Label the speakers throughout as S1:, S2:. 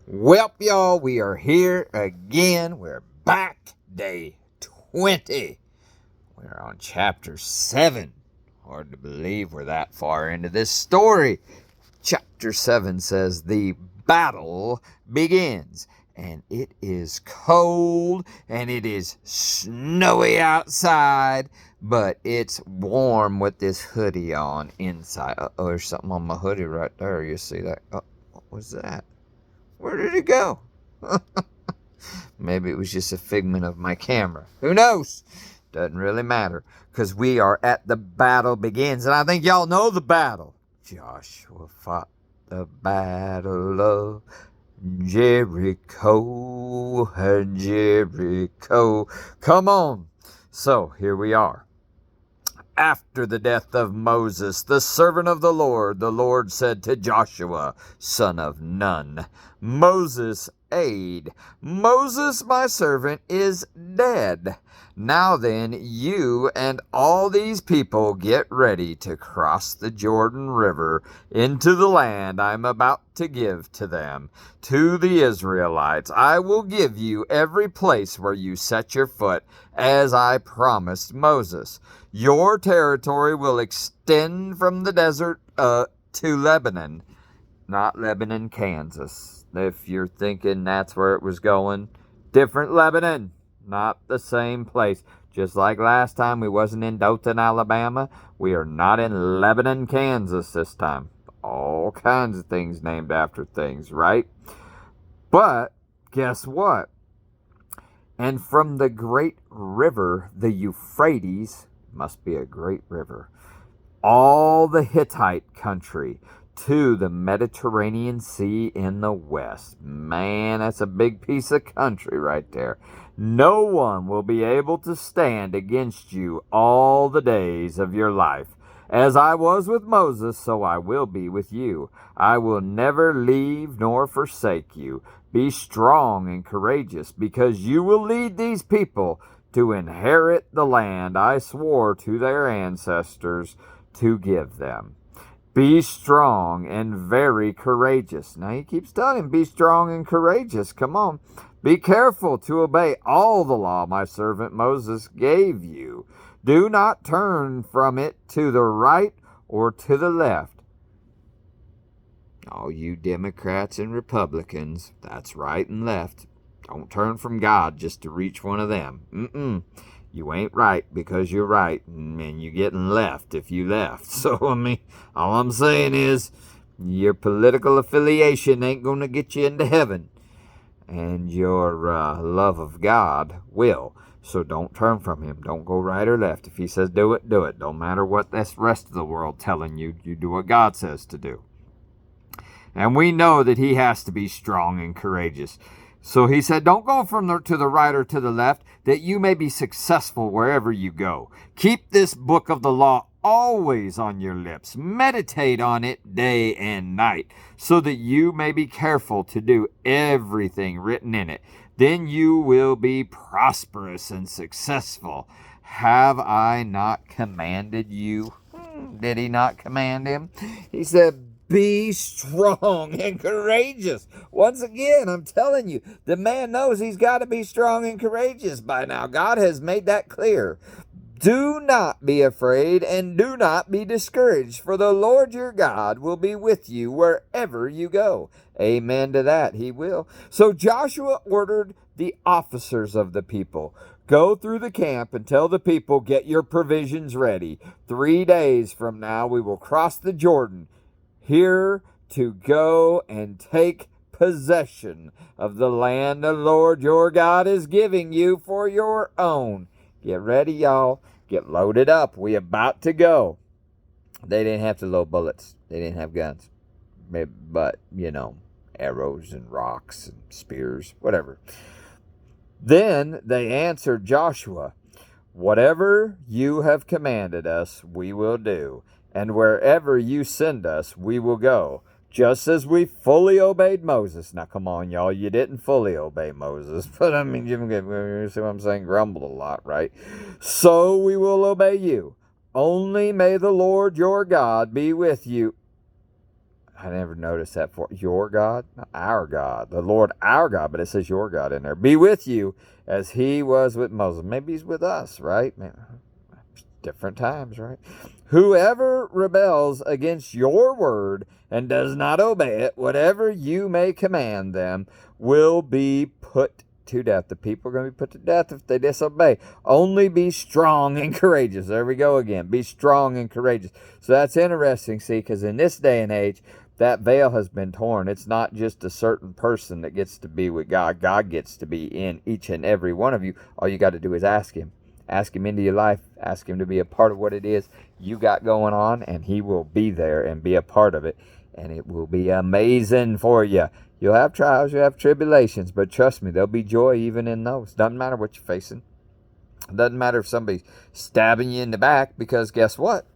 S1: Well, y'all, we are here again. We're back, day 20. We're on chapter 7. Hard to believe we're that far into this story. Chapter 7 says, the battle begins. And it is cold and it is snowy outside, but it's warm with this hoodie on inside. Uh-oh, there's something on my hoodie right there. You see that? Oh, what was that? Where did it go? Maybe it was just a figment of my camera. Who knows? Doesn't really matter. Because we are at the battle begins. And I think y'all know the battle. Joshua fought the battle of Jericho. Jericho. Come on. So here we are. After the death of Moses, the servant of the Lord said to Joshua, son of Nun, Moses' aide, Moses, my servant, is dead. Now then, you and all these people get ready to cross the Jordan River into the land I'm about to give to them, to the Israelites. I will give you every place where you set your foot, as I promised Moses. Your territory will extend from the desert to Lebanon, not Lebanon, Kansas. If you're thinking that's where it was going, different Lebanon, not the same place. Just like last time, we wasn't in Dothan, Alabama. We are not in Lebanon, Kansas this time. All kinds of things named after things, right? But guess what? And from the great river, the Euphrates, must be a great river, all the Hittite country to the Mediterranean Sea in the west. Man, that's a big piece of country right there. No one will be able to stand against you all the days of your life. As I was with Moses, so I will be with you. I will never leave nor forsake you. Be strong and courageous, because you will lead these people to inherit the land I swore to their ancestors to give them. Be strong and very courageous. Now he keeps telling him, be strong and courageous. Come on. Be careful to obey all the law my servant Moses gave you. Do not turn from it to the right or to the left. All you Democrats and Republicans, that's right and left. Don't turn from God just to reach one of them. You ain't right because you're right, and you're getting left if you left. So, all I'm saying is your political affiliation ain't going to get you into heaven, and your love of God will. So don't turn from him. Don't go right or left. If he says do it, do it. Don't matter what this rest of the world telling you. You do what God says to do. And we know that he has to be strong and courageous. So he said, don't go to the right or to the left, that you may be successful wherever you go. Keep this book of the law always on your lips. Meditate on it day and night, so that you may be careful to do everything written in it. Then you will be prosperous and successful. Have I not commanded you? Did he not command him? He said, be strong and courageous. Once again, I'm telling you, the man knows he's got to be strong and courageous by now. God has made that clear. Do not be afraid and do not be discouraged, for the Lord your God will be with you wherever you go. Amen to that, he will. So Joshua ordered the officers of the people, go through the camp and tell the people, get your provisions ready. 3 days from now we will cross the Jordan, here to go and take possession of the land the Lord your God is giving you for your own. Get ready, y'all. Get loaded up. We about to go. They didn't have to load bullets. They didn't have guns. But, arrows and rocks and spears, whatever. Then they answered Joshua, whatever you have commanded us, we will do. And wherever you send us, we will go, just as we fully obeyed Moses. Now, come on, y'all. You didn't fully obey Moses. But, you see what I'm saying? Grumbled a lot, right? So we will obey you. Only may the Lord your God be with you. I never noticed that for your God, not our God, the Lord our God, but it says your God in there. Be with you as he was with Moses. Maybe he's with us, right? Man, different times, right? Whoever rebels against your word and does not obey it, whatever you may command them, will be put to death. The people are going to be put to death if they disobey. Only be strong and courageous. There we go again. Be strong and courageous. So that's interesting, see, because in this day and age, that veil has been torn. It's not just a certain person that gets to be with God. God gets to be in each and every one of you. All you got to do is ask him. Ask him into your life. Ask him to be a part of what it is you got going on, and he will be there and be a part of it. And it will be amazing for you. You'll have trials, you'll have tribulations, but trust me, there'll be joy even in those. Doesn't matter what you're facing. Doesn't matter if somebody's stabbing you in the back, because guess what?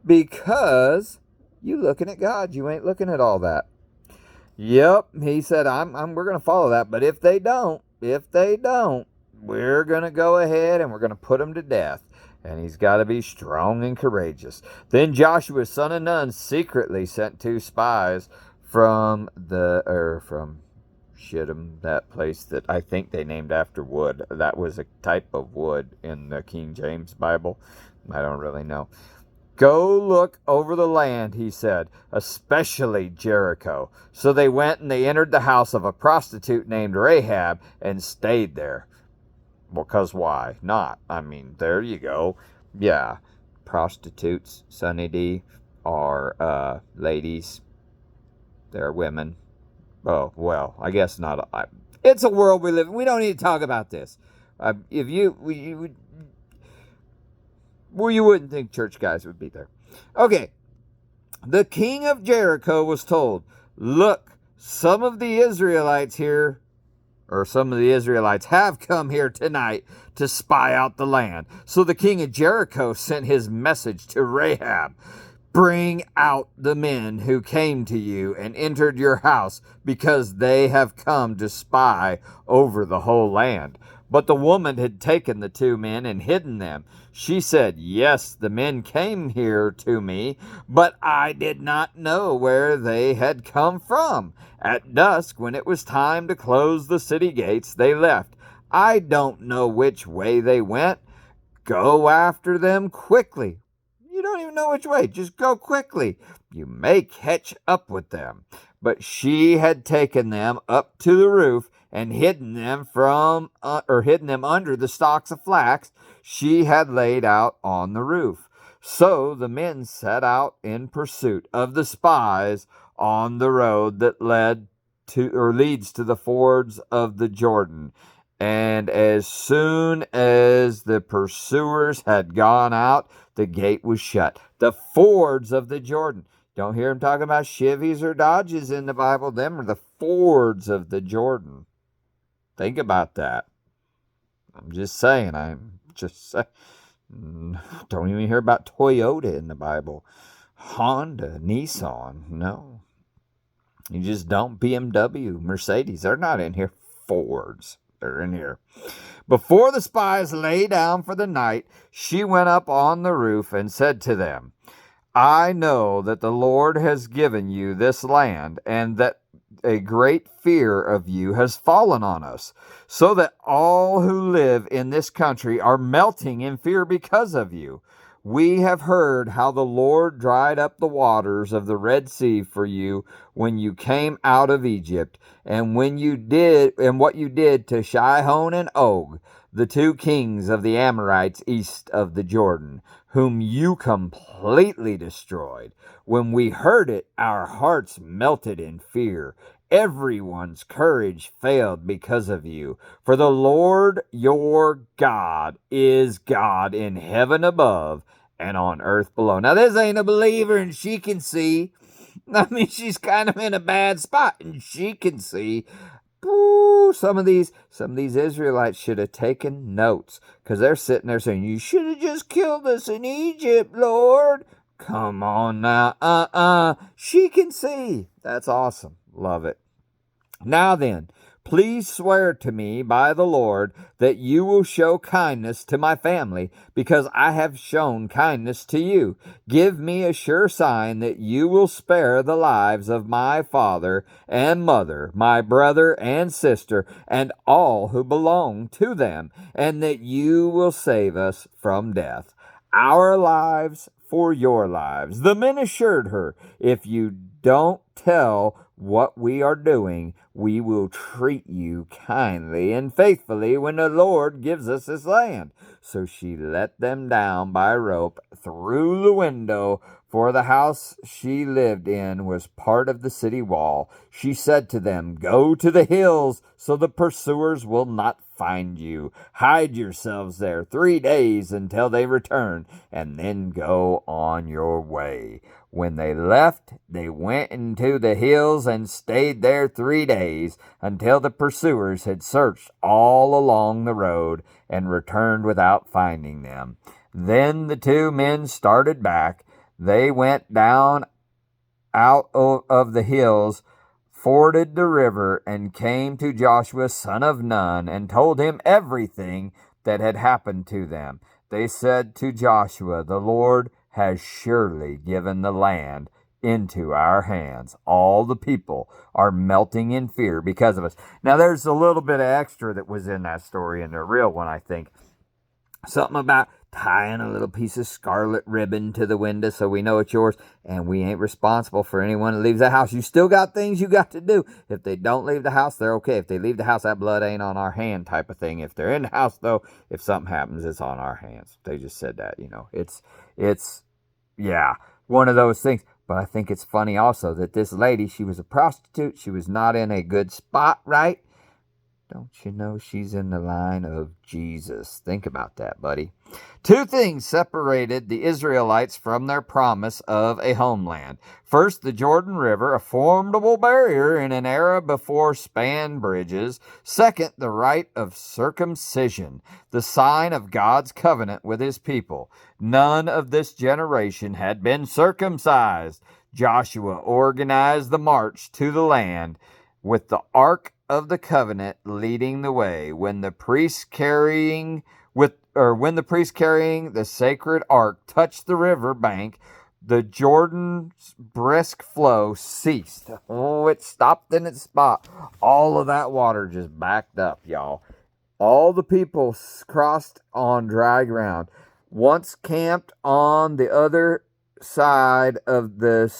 S1: Because you looking at God. You ain't looking at all that. Yep, he said, we're going to follow that. But if they don't, we're going to go ahead and we're going to put them to death. And he's got to be strong and courageous. Then Joshua, son of Nun, secretly sent 2 spies from Shittim, that place that I think they named after wood. That was a type of wood in the King James Bible. I don't really know. Go look over the land, he said, especially Jericho. So they went and they entered the house of a prostitute named Rahab and stayed there. Because why not? I mean, there you go. Yeah, prostitutes, Sunny D, are ladies. They're women. Oh, well, I guess not. It's a world we live in. We don't need to talk about this. You wouldn't think church guys would be there. Okay. The king of Jericho was told, look, some of the Israelites have come here tonight to spy out the land. So the king of Jericho sent his message to Rahab. Bring out the men who came to you and entered your house, because they have come to spy over the whole land. But the woman had taken the 2 men and hidden them. She said, yes, the men came here to me, but I did not know where they had come from. At dusk, when it was time to close the city gates, they left. I don't know which way they went. Go after them quickly. You don't even know which way. Just go quickly. You may catch up with them. But she had taken them up to the roof and hidden them under the stalks of flax she had laid out on the roof. So the men set out in pursuit of the spies on the road that leads to the fords of the Jordan. And as soon as the pursuers had gone out, the gate was shut. The fords of the Jordan. Don't hear him talking about Chevys or Dodges in the Bible. Them are the fords of the Jordan. Think about that. I'm just saying. Don't even hear about Toyota in the Bible. Honda, Nissan. No. You just don't. BMW, Mercedes. They're not in here. Fords. They're in here. Before the spies lay down for the night, she went up on the roof and said to them, I know that the Lord has given you this land, and that a great fear of you has fallen on us, so that all who live in this country are melting in fear because of you. We have heard how the Lord dried up the waters of the Red Sea for you when you came out of Egypt, and what you did to Sihon and Og, the 2 kings of the Amorites east of the Jordan, whom you completely destroyed. When we heard it, our hearts melted in fear. Everyone's courage failed because of you. For the Lord your God is God in heaven above and on earth below. Now, this ain't a believer, and she can see. I mean, she's kind of in a bad spot, and she can see. Ooh, some of these Israelites should have taken notes, because they're sitting there saying, you should have just killed us in Egypt, Lord. Come on now. She can see. That's awesome. Love it. Now then, please swear to me by the Lord that you will show kindness to my family, because I have shown kindness to you. Give me a sure sign that you will spare the lives of my father and mother, my brother and sister, and all who belong to them, and that you will save us from death. Our lives for your lives." The men assured her, "If you don't tell what we are doing, we will treat you kindly and faithfully when the Lord gives us this land." So she let them down by rope through the window, for the house she lived in was part of the city wall. She said to them, "Go to the hills so the pursuers will not find you. Hide yourselves there 3 days until they return, and then go on your way." When they left, they went into the hills and stayed there 3 days, until the pursuers had searched all along the road and returned without finding them. Then the 2 men started back. They went down out of the hills, forded the river, and came to Joshua son of Nun, and told him everything that had happened to them. They said to Joshua, "The Lord has surely given the land into our hands. All the people are melting in fear because of us." Now, there's a little bit of extra that was in that story in the real one, I think. Something about tying a little piece of scarlet ribbon to the window so we know it's yours, and we ain't responsible for anyone that leaves the house. You still got things you got to do. If they don't leave the house, they're okay. If they leave the house, that blood ain't on our hand, type of thing. If they're in the house, though, if something happens, it's on our hands. They just said that, It's yeah, one of those things. But I think it's funny also that this lady, she was a prostitute. She was not in a good spot, right? Don't you know she's in the line of Jesus? Think about that, buddy. 2 things separated the Israelites from their promise of a homeland. First, the Jordan River, a formidable barrier in an era before span bridges. Second, the rite of circumcision, the sign of God's covenant with his people. None of this generation had been circumcised. Joshua organized the march to the land, with the Ark of the Covenant leading the way. When the priest carrying the sacred ark touched the river bank, the Jordan's brisk flow ceased. Oh, it stopped in its spot. All of that water just backed up, y'all. All the people crossed on dry ground. Once camped on the other side of the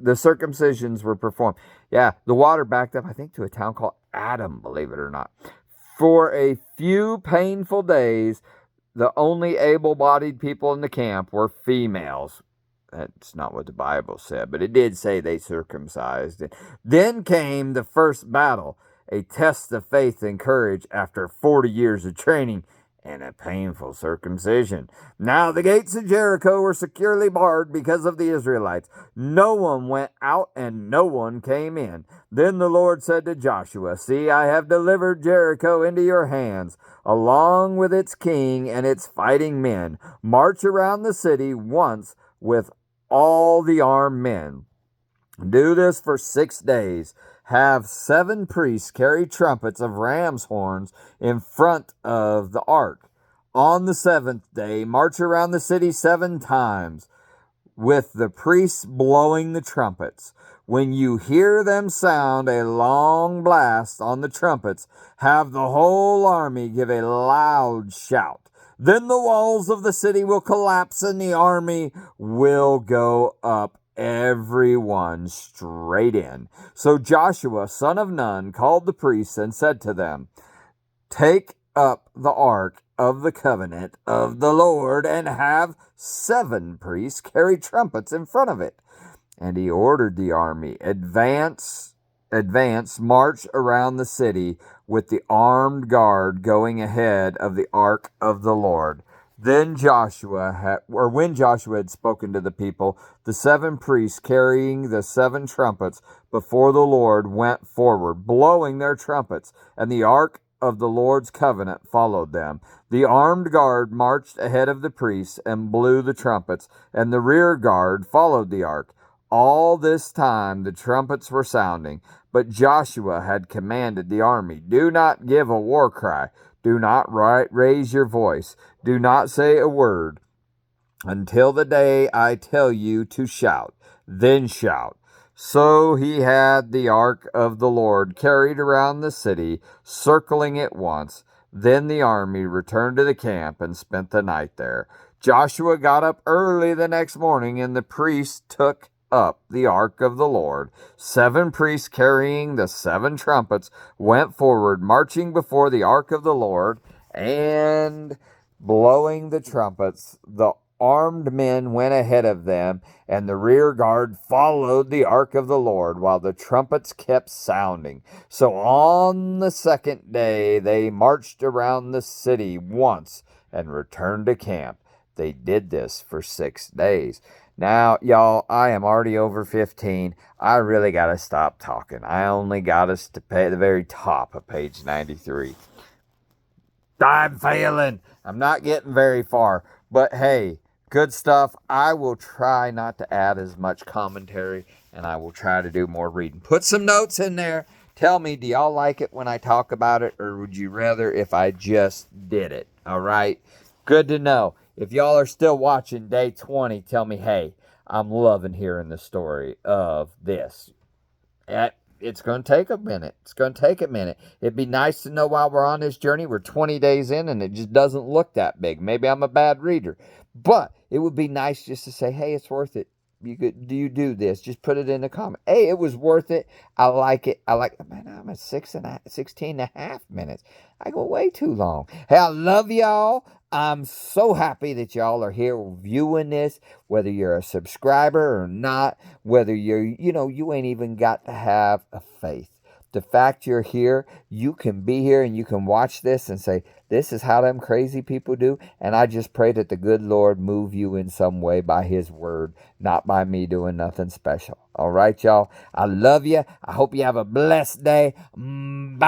S1: circumcisions were performed. Yeah, the water backed up, I think, to a town called Adam, believe it or not. For a few painful days, the only able-bodied people in the camp were females. That's not what the Bible said, but it did say they circumcised. Then came the first battle, a test of faith and courage after 40 years of training and a painful circumcision. Now the gates of Jericho were securely barred because of the Israelites. No one went out and no one came in. Then the Lord said to Joshua, "See, I have delivered Jericho into your hands, along with its king and its fighting men. March around the city once with all the armed men. Do this for 6 days. Have 7 priests carry trumpets of ram's horns in front of the ark. On the 7th day, march around the city 7 times, with the priests blowing the trumpets. When you hear them sound a long blast on the trumpets, have the whole army give a loud shout. Then the walls of the city will collapse and the army will go up, everyone straight in." So Joshua, son of Nun, called the priests and said to them, "Take up the ark of the covenant of the Lord and have 7 priests carry trumpets in front of it." And he ordered the army, advance, march around the city, with the armed guard going ahead of the ark of the Lord. When Joshua had spoken to the people, the 7 priests carrying the 7 trumpets before the Lord went forward, blowing their trumpets, and the ark of the Lord's covenant followed them. The armed guard marched ahead of the priests and blew the trumpets, and the rear guard followed the ark. All this time the trumpets were sounding, but Joshua had commanded the army, "Do not give a war cry. Do not raise your voice. Do not say a word until the day I tell you to shout. Then shout." So he had the ark of the Lord carried around the city, circling it once. Then the army returned to the camp and spent the night there. Joshua got up early the next morning, and the priests took up the ark of the Lord. 7 priests carrying the 7 trumpets went forward, marching before the ark of the Lord and blowing the trumpets. The armed men went ahead of them, and the rear guard followed the ark of the Lord while the trumpets kept sounding. So on the second day they marched around the city once and returned to camp. They did this for 6 days. Now, y'all, I am already over 15. I really got to stop talking. I only got us to the very top of page 93. I'm failing. I'm not getting very far. But hey, good stuff. I will try not to add as much commentary, and I will try to do more reading. Put some notes in there. Tell me, do y'all like it when I talk about it, or would you rather if I just did it? All right? Good to know. If y'all are still watching day 20, tell me, hey, I'm loving hearing the story of this. It's going to take a minute. It's going to take a minute. It'd be nice to know while we're on this journey, we're 20 days in and it just doesn't look that big. Maybe I'm a bad reader. But it would be nice just to say, hey, it's worth it. Do you do this? Just put it in the comment. Hey, it was worth it. I like it. Man, I'm at 16 and a half minutes. I go way too long. Hey, I love y'all. I'm so happy that y'all are here viewing this, whether you're a subscriber or not, whether you ain't even got to have a faith. The fact you're here, you can be here and you can watch this and say, this is how them crazy people do. And I just pray that the good Lord move you in some way by his word, not by me doing nothing special. All right, y'all. I love you. I hope you have a blessed day. Bye.